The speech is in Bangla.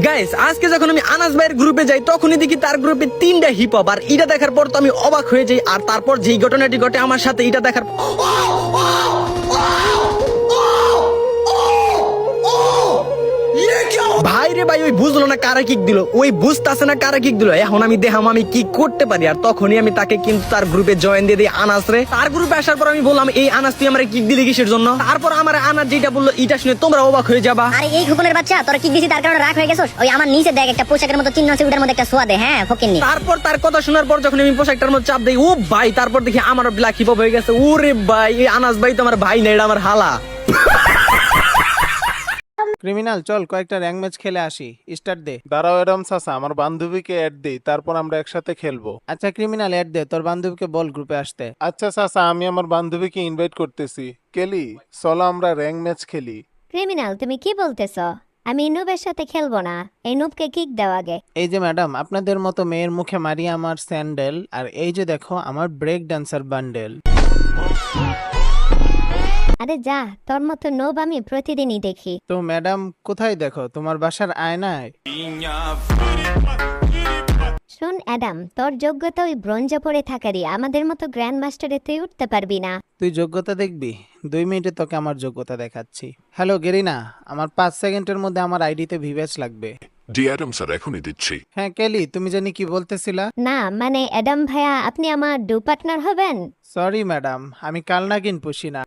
গাইস আজকে যখন আমি আনাস ভাইয়ের গ্রুপে যাই তখনই দেখি তার গ্রুপে 3টা হিপ হপ, আর এটা দেখার পর তো আমি অবাক হয়ে যাই। আর তারপর যেই ঘটনাটি ঘটে আমার সাথে, এটা দেখার ভাই রে ভাই, ওই বুঝলো না কারা কিক দিল, ওই বুঝতেছে না কারা কিক দিল। এখন আমি দেখাম আমি কি করতে পারি। আর তখনই আমি তাকে কিন্তু তার গ্রুপে জয়েন দিয়ে দিই আনাস রে। তার গ্রুপে আসার পর আমি বললাম, এই আনাস তুই আমার কিক দিলি কিসের জন্য? তারপর আমার আনাস যেটা বললো এটা শুনে তোমরা অবাক হয়ে যাবা। আরে এই খোকনের বাচ্চা, তোরা কিক দিছিস তার কারণে রাগ হয়ে গেছস? ওই আমার নিচে দেখ একটা পোশাকের মতো চিহ্ন আছে, ওটার মধ্যে একটা সোয়া দে। হ্যাঁ ফকিন্নি। তারপর তার কথা শোনার পর যখন আমি পোশাকটার মধ্যে চাপ দেই, ও ভাই, তারপর দেখি আমার ব্ল্যাক হিপ হপ হয়ে গেছে। ওরে ভাই, এই আনাস ভাই তো আমার ভাই না, এটা আমার হালা। ক্রিমিনাল, চল কয়েকটা র্যাঙ্ক ম্যাচ খেলে আসি। স্টার্ট দে। দাঁড়াও এরম চাচা, আমার বান্ধবীকে অ্যাড দেই, তারপর আমরা একসাথে খেলবো। আচ্ছা ক্রিমিনাল, অ্যাড দে, তোর বান্ধবীকে বল গ্রুপে আসতে। আচ্ছা চাচা, আমি আমার বান্ধবীকে ইনভাইট করতেছি। কেলি, চলো আমরা র্যাঙ্ক ম্যাচ খেলি। ক্রিমিনাল, তুমি কি বলতেছ? আমি নুবের সাথে খেলবো না। এই নুবকে কিক দাও আগে। এই যে ম্যাডাম, আপনাদের মতো মেয়ের মুখে মারি আমার স্যান্ডেল, আর এই যে দেখো আমার ব্রেক ডান্সার বান্ডেল। আরে যা, তোর মতো নুব আমি প্রতিদিনই দেখি। তো ম্যাডাম কোথায় দেখো? তোমার বাসার আয়নায়? শোন অ্যাডাম, তোর যোগ্যতা ওই ব্রোঞ্জে পড়ে থাকারই, আমাদের মতো গ্র্যান্ড মাস্টারে তুই উঠতে পারবি না। তুই যোগ্যতা দেখবি? 2 মিনিটে তোকে আমার যোগ্যতা দেখাচ্ছি। হ্যালো গেরিনা, আমার 5 সেকেন্ডের মধ্যে আমার আইডিতে ভিভ্যাচ লাগবে। জি অ্যাডাম স্যার, এখনই দিচ্ছি। হ্যাঁ কেলি, তুমি জানি কি বলতেছিলা? না মানে অ্যাডাম ভাইয়া, আপনি আমার ডু পার্টনার হবেন? সরি ম্যাডাম, আমি কাল নাগিন পুষি না।